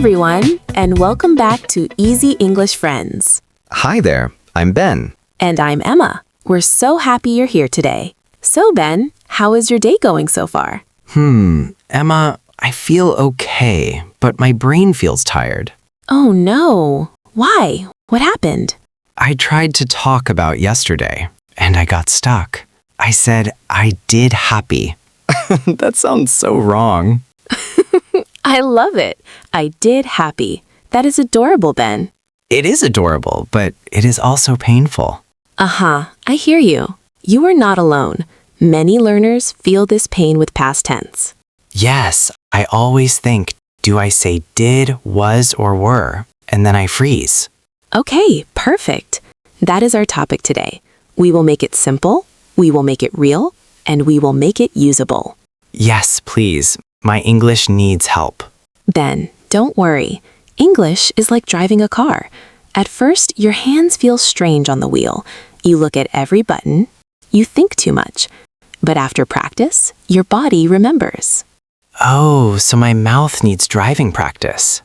everyone, and welcome back to Easy English Friends. Hi there, I'm Ben. And I'm Emma. We're so happy you're here today. So, Ben, how is your day going so far? Emma, I feel okay, but my brain feels tired. Oh no. Why? What happened? I tried to talk about yesterday, and I got stuck. I said I did happy. That sounds so wrong. I love it. I did happy. That is adorable, Ben. It is adorable, but it is also painful. I hear you. You are not alone. Many learners feel this pain with past tense. Yes, I always think, do I say did, was, or were? And then I freeze. Okay, perfect. That is our topic today. We will make it simple, we will make it real, and we will make it usable. Yes, please. My English needs help. Ben, don't worry. English is like driving a car. At first, your hands feel strange on the wheel. You look at every button. You think too much. But after practice, your body remembers. Oh, so my mouth needs driving practice.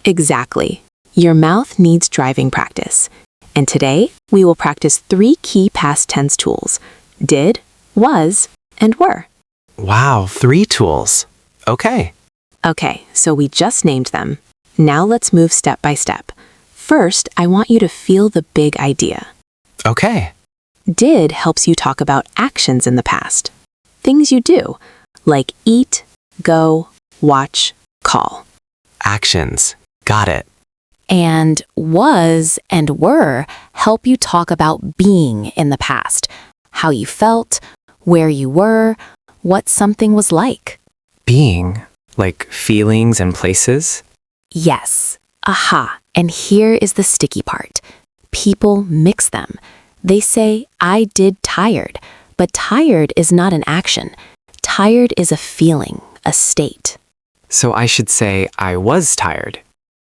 Exactly. Your mouth needs driving practice. And today, we will practice 3 key past tense tools: did, was, and were. Wow, 3 tools. Okay. Okay, so we just named them. Now let's move step by step. First, I want you to feel the big idea. Okay. Did helps you talk about actions in the past. Things you do, like eat, go, watch, call. Actions. Got it. And was and were help you talk about being in the past, how you felt, where you were, what something was like. Being, like feelings and places? Yes. Aha. And here is the sticky part. People mix them. They say, I did tired, but tired is not an action. Tired is a feeling, a state. So I should say I was tired.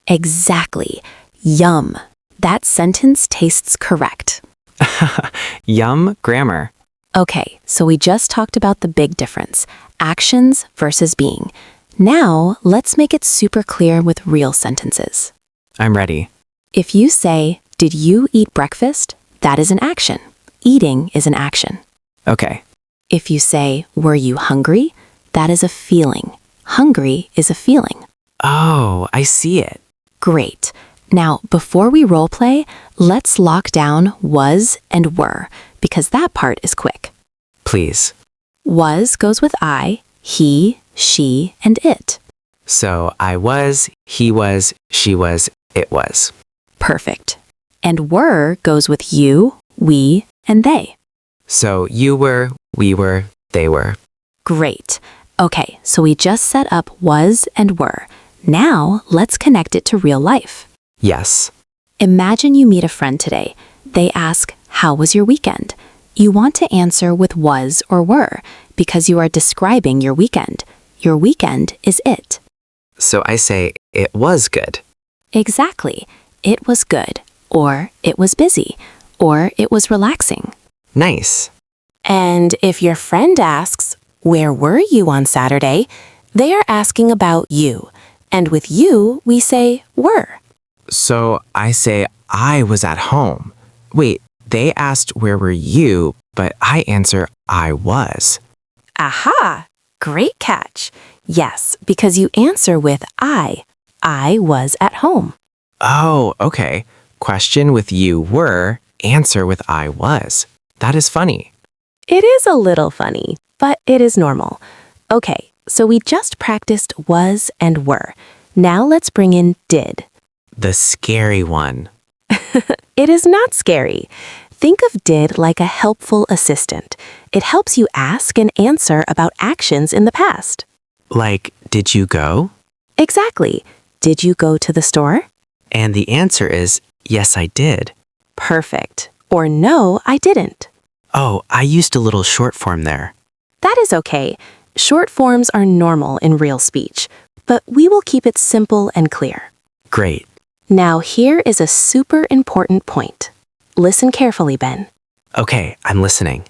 Exactly. Yum. That sentence tastes correct. Yum grammar. Okay, so we just talked about the big difference, actions versus being. Now, let's make it super clear with real sentences. I'm ready. If you say, did you eat breakfast? That is an action. Eating is an action. Okay. If you say, were you hungry? That is a feeling. Hungry is a feeling. Oh, I see it. Great. Now, before we role play, let's lock down was and were, because that part is quick. Please. Was goes with I, he, she, and it. So I was, he was, she was, it was. Perfect. And were goes with you, we, and they. So you were, we were, they were. Great. Okay, so we just set up was and were. Now, let's connect it to real life. Yes. Imagine you meet a friend today. They ask, how was your weekend? You want to answer with was or were because you are describing your weekend. Your weekend is it. So I say it was good. Exactly. It was good, or it was busy, or it was relaxing. Nice. And if your friend asks, where were you on Saturday? They are asking about you. And with you, we say were. So I say I was at home. Wait, they asked where were you, but I answer I was. Aha! Great catch. Yes, because you answer with I. I was at home. Oh, okay. Question with you were, answer with I was. That is funny. It is a little funny, but it is normal. Okay, so we just practiced was and were. Now let's bring in did. The scary one. It is not scary. Think of did like a helpful assistant. It helps you ask and answer about actions in the past. Like, did you go? Exactly. Did you go to the store? And the answer is, yes, I did. Perfect. Or no, I didn't. Oh, I used a little short form there. That is okay. Short forms are normal in real speech, but we will keep it simple and clear. Great. Now here is a super important point. Listen carefully, Ben. Okay, I'm listening.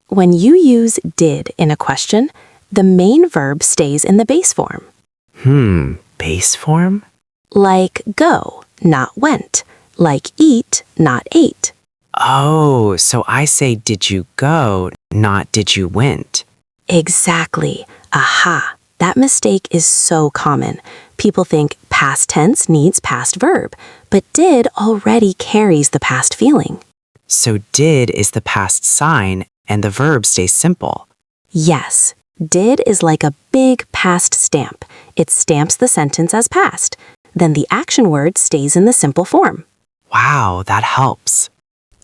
When you use did in a question, the main verb stays in the base form. Base form? Like go, not went. Like eat, not ate. Oh, so I say did you go, not did you went. Exactly. Aha. That mistake is so common. People think past tense needs past verb, but did already carries the past feeling. So did is the past sign and the verb stays simple. Yes, did is like a big past stamp. It stamps the sentence as past. Then the action word stays in the simple form. Wow, that helps.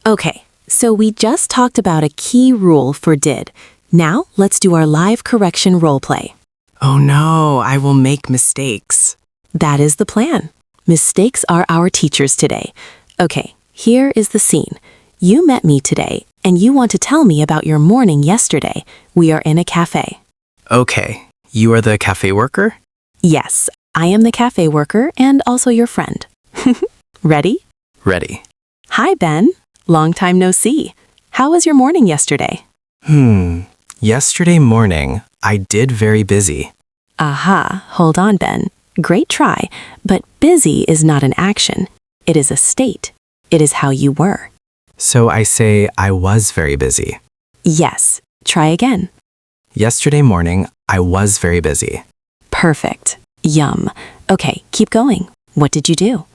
Okay, so we just talked about a key rule for did. Now let's do our live correction role play. Oh no, I will make mistakes. That is the plan. Mistakes are our teachers today. Okay, here is the scene. You met me today, and you want to tell me about your morning yesterday. We are in a cafe. Okay, you are the cafe worker? Yes, I am the cafe worker and also your friend. Ready? Ready. Hi, Ben. Long time no see. How was your morning yesterday? Yesterday morning, I did very busy. Aha, hold on, Ben. Great try, but busy is not an action. It is a state. It is how you were. So I say I was very busy. Yes, try again. Yesterday morning, I was very busy. Perfect. Yum. Okay, keep going. What did you do?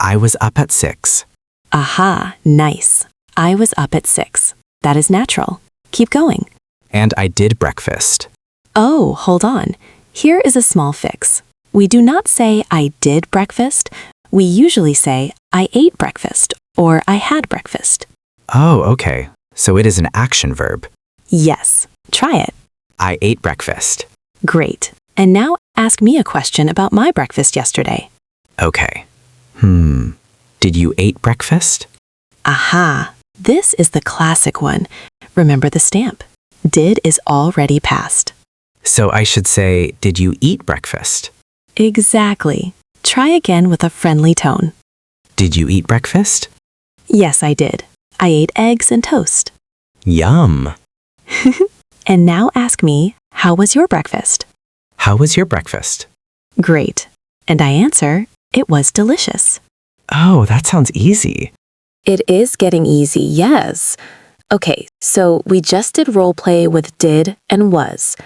I was up at 6. Aha, nice. I was up at 6. That is natural. Keep going. And I did breakfast. Oh, hold on. Here is a small fix. We do not say I did breakfast. We usually say I ate breakfast or I had breakfast. Oh, okay. So it is an action verb. Yes, try it. I ate breakfast. Great. And now ask me a question about my breakfast yesterday. Okay. Did you eat breakfast? Aha, this is the classic one. Remember the stamp. Did is already past. So I should say, did you eat breakfast? Exactly. Try again with a friendly tone. Did you eat breakfast? Yes, I did. I ate eggs and toast. Yum. And now ask me, how was your breakfast? How was your breakfast? Great. And I answer, it was delicious. Oh, that sounds easy. It is getting easy, yes. Okay, so we just did role play with did and was.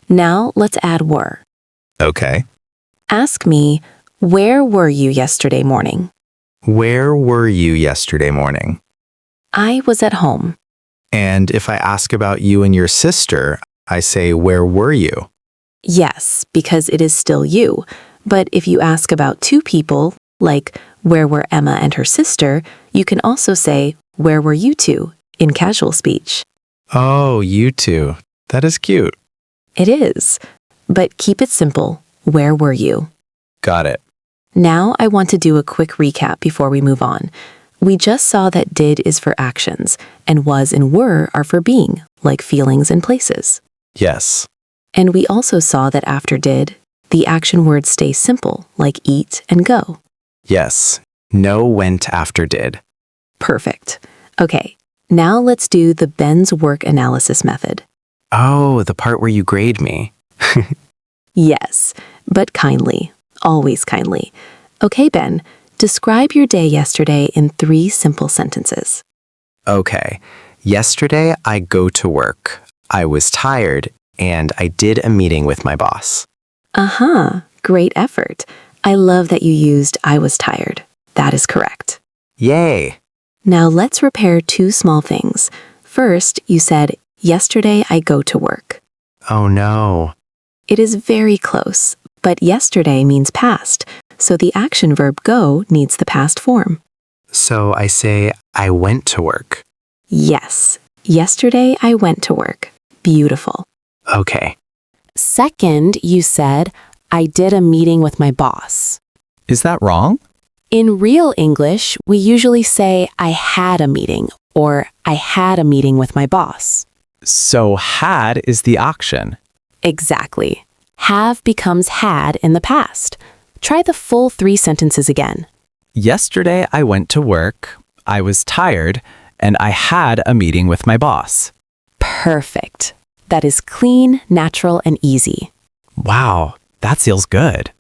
Now let's add were. Okay. Ask me, where were you yesterday morning? Where were you yesterday morning? I was at home. And if I ask about you and your sister, I say, where were you? Yes, because it is still you. But if you ask about two people, like where were Emma and her sister, you can also say, where were you two, in casual speech. Oh, you two. That is cute. It is. But keep it simple. Where were you? Got it. Now I want to do a quick recap before we move on. We just saw that did is for actions, and was and were are for being, like feelings and places. Yes. And we also saw that after did, the action words stay simple, like eat and go. Yes. No went after did. Perfect. Okay, now let's do the Ben's work analysis method. Oh, the part where you grade me. Yes, but kindly, always kindly. Okay, Ben, describe your day yesterday in 3 simple sentences. Okay. Yesterday, I go to work. I was tired, and I did a meeting with my boss. Great effort. I love that you used I was tired. That is correct. Yay! Now let's repair 2 small things. First, you said, yesterday I go to work. Oh no. It is very close, but yesterday means past, so the action verb go needs the past form. So I say, I went to work. Yes, yesterday I went to work. Beautiful. Okay. Second, you said, I did a meeting with my boss. Is that wrong? In real English, we usually say, I had a meeting, or I had a meeting with my boss. So had is the action. Exactly. Have becomes had in the past. Try the full 3 sentences again. Yesterday I went to work, I was tired, and I had a meeting with my boss. Perfect. That is clean, natural, and easy. Wow, that feels good.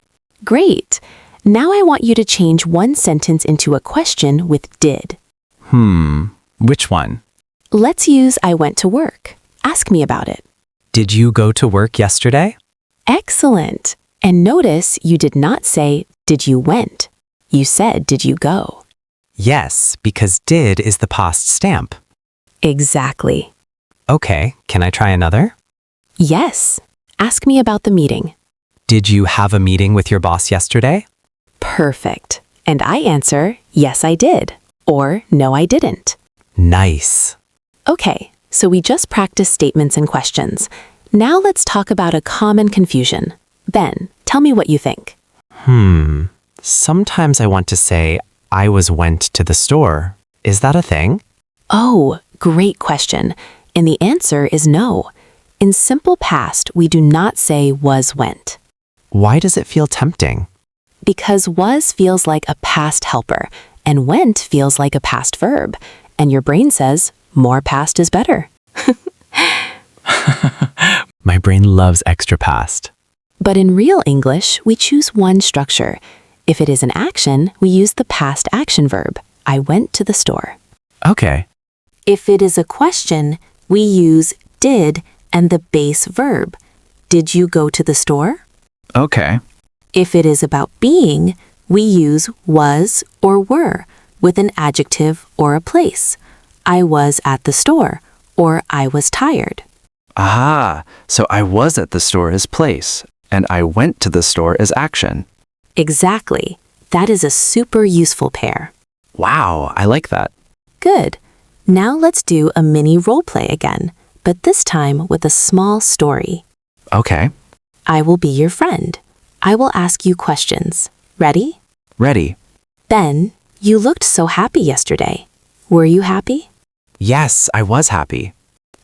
Great. Now I want you to change one sentence into a question with did. Which one? Let's use I went to work. Ask me about it. Did you go to work yesterday? Excellent. And notice you did not say, did you went? You said, did you go? Yes, because did is the past stamp. Exactly. Okay, can I try another? Yes. Ask me about the meeting. Did you have a meeting with your boss yesterday? Perfect. And I answer, yes, I did. Or no, I didn't. Nice. Okay, so we just practiced statements and questions. Now let's talk about a common confusion. Ben, tell me what you think. Sometimes I want to say, I went to the store. Is that a thing? Oh, great question. And the answer is no. In simple past, we do not say was went. Why does it feel tempting? Because was feels like a past helper, and went feels like a past verb. And your brain says, more past is better. My brain loves extra past. But in real English, we choose one structure. If it is an action, we use the past action verb. I went to the store. Okay. If it is a question, we use did and the base verb. Did you go to the store? Okay. If it is about being, we use was or were with an adjective or a place. I was at the store, or I was tired. Aha, so I was at the store is place, and I went to the store is action. Exactly. That is a super useful pair. Wow, I like that. Good. Now let's do a mini role play again, but this time with a small story. Okay, I will be your friend. I will ask you questions. Ready? ready. Ben, you looked so happy yesterday. Were you happy? Yes, I was happy.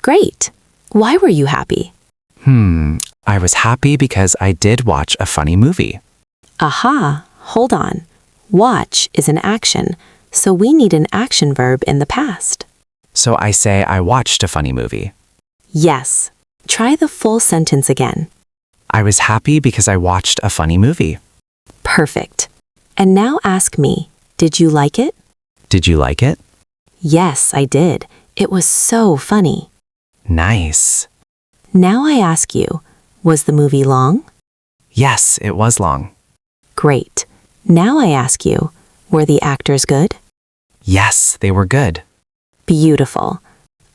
Great. Why were you happy? I was happy because I did watch a funny movie. Aha, hold on. Watch is an action, so we need an action verb in the past. So I say I watched a funny movie. Yes. Try the full sentence again. I was happy because I watched a funny movie. Perfect. And now ask me, did you like it? Did you like it? Yes, I did. It was so funny. Nice. Now I ask you, was the movie long? Yes, it was long. Great. Now I ask you, were the actors good? Yes, they were good. Beautiful.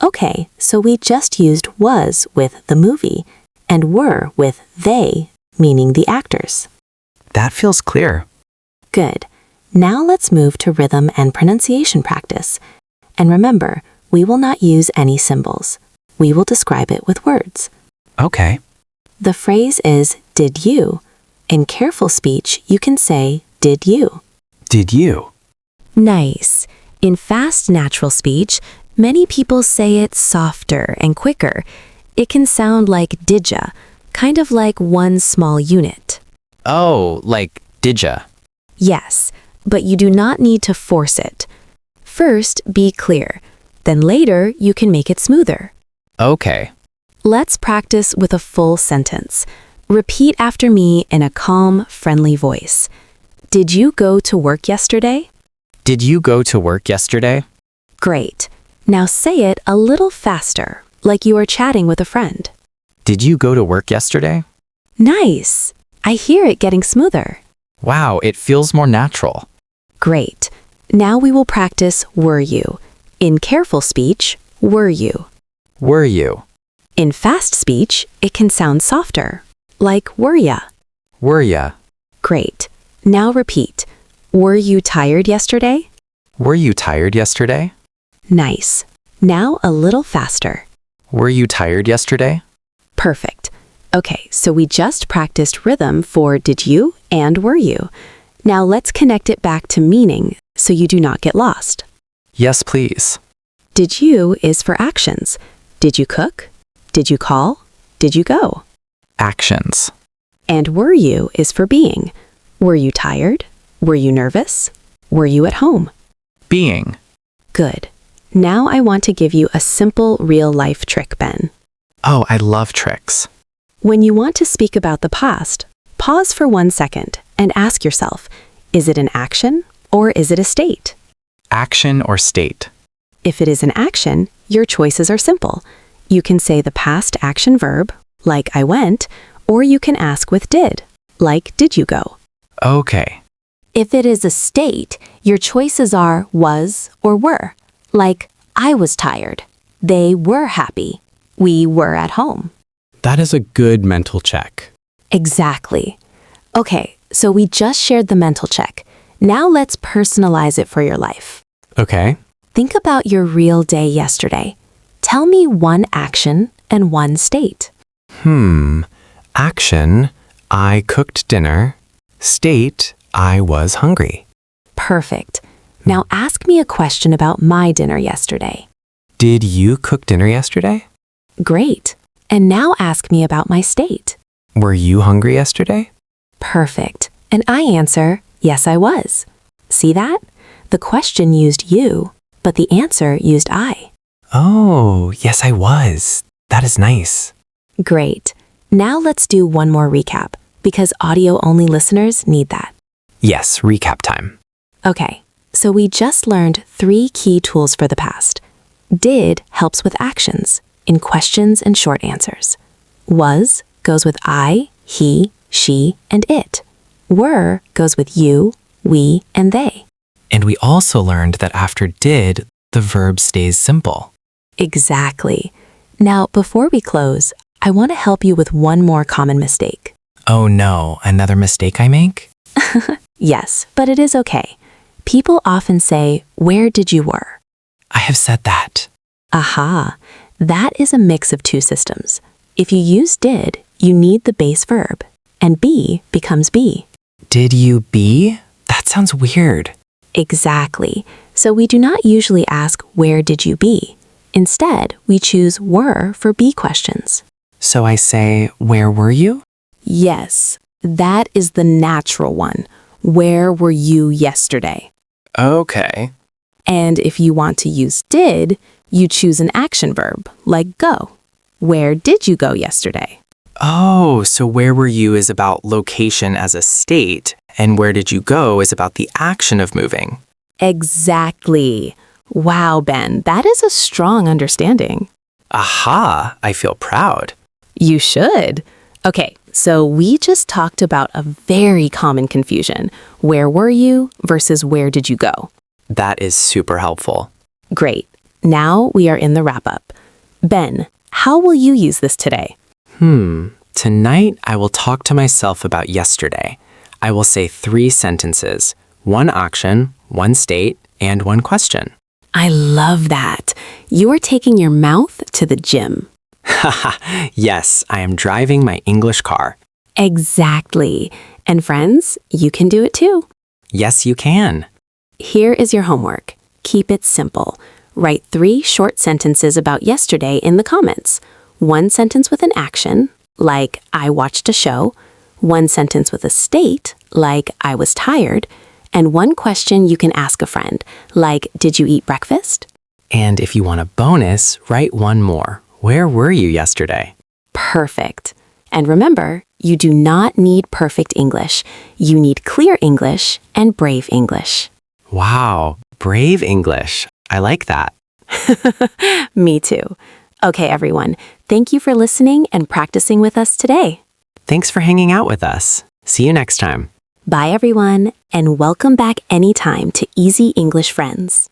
Okay, so we just used was with the movie and were with they, meaning the actors. That feels clear. Good. Now let's move to rhythm and pronunciation practice. And remember, we will not use any symbols. We will describe it with words. Okay. The phrase is did you. In careful speech, you can say did you. Did you? Nice. In fast natural speech, many people say it softer and quicker. It can sound like didja, kind of like one small unit. Oh, like didja. Yes, but you do not need to force it. First, be clear. Then later, you can make it smoother. Okay. Let's practice with a full sentence. Repeat after me in a calm, friendly voice. Did you go to work yesterday? Did you go to work yesterday? Great. Now say it a little faster, like you are chatting with a friend. Did you go to work yesterday? Nice. I hear it getting smoother. Wow, it feels more natural. Great. Now we will practice were you. In careful speech, were you. Were you? In fast speech, it can sound softer, like were ya. Were ya? Great. Now repeat. Were you tired yesterday? Were you tired yesterday? Nice. Now a little faster. Were you tired yesterday? Perfect. Okay, so we just practiced rhythm for did you and were you. Now let's connect it back to meaning so you do not get lost. Yes, please. Did you is for actions. Did you cook? Did you call? Did you go? Actions. And were you is for being. Were you tired? Were you nervous? Were you at home? Being. Good. Now I want to give you a simple real-life trick, Ben. Oh, I love tricks. When you want to speak about the past, pause for 1 second and ask yourself, Is it an action or is it a state? Action or state? If it is an action, your choices are simple. You can say the past action verb, like I went, or you can ask with did, like did you go? Okay. If it is a state, your choices are was or were, like I was tired, they were happy, we were at home. That is a good mental check. Exactly. Okay, so we just shared the mental check. Now let's personalize it for your life. Okay. Think about your real day yesterday. Tell me one action and one state. Action, I cooked dinner. State, I was hungry. Perfect. Now ask me a question about my dinner yesterday. Did you cook dinner yesterday? Great. And now ask me about my state. Were you hungry yesterday? Perfect. And I answer, yes, I was. See that? The question used you, but the answer used I. Oh, yes, I was. That is nice. Great. Now let's do one more recap, because audio-only listeners need that. Yes, recap time. Okay, so we just learned 3 key tools for the past. Did helps with actions, in questions and short answers. Was goes with I, he, she, and it. Were goes with you, we, and they. And we also learned that after did, the verb stays simple. Exactly. Now, before we close, I want to help you with one more common mistake. Oh no, another mistake I make? Yes, but it is okay. People often say, where did you were? I have said that. Aha, that is a mix of 2 systems. If you use did, you need the base verb, and be becomes be. Did you be? That sounds weird. Exactly. So we do not usually ask, where did you be? Instead, we choose were for be questions. So I say, where were you? Yes, that is the natural one. Where were you yesterday? Okay. And if you want to use did, you choose an action verb, like go. Where did you go yesterday? Oh, so where were you is about location as a state, and where did you go is about the action of moving. Exactly. Wow, Ben, that is a strong understanding. Aha, I feel proud. You should. Okay, so we just talked about a very common confusion. Where were you versus where did you go? That is super helpful. Great. Now we are in the wrap-up. Ben, how will you use this today? Tonight I will talk to myself about yesterday. I will say 3 sentences, 1 action, 1 state, and 1 question. I love that. You are taking your mouth to the gym. Yes, I am driving my English car. Exactly. And friends, you can do it too. Yes, you can. Here is your homework. Keep it simple. Write 3 short sentences about yesterday in the comments. 1 sentence with an action, like I watched a show. 1 sentence with a state, like I was tired. And 1 question you can ask a friend, like did you eat breakfast? And if you want a bonus, write 1 more. Where were you yesterday? Perfect. And remember, you do not need perfect English. You need clear English and brave English. Wow, brave English. I like that. Me too. Okay, everyone. Thank you for listening and practicing with us today. Thanks for hanging out with us. See you next time. Bye, everyone, and welcome back anytime to Easy English Friends.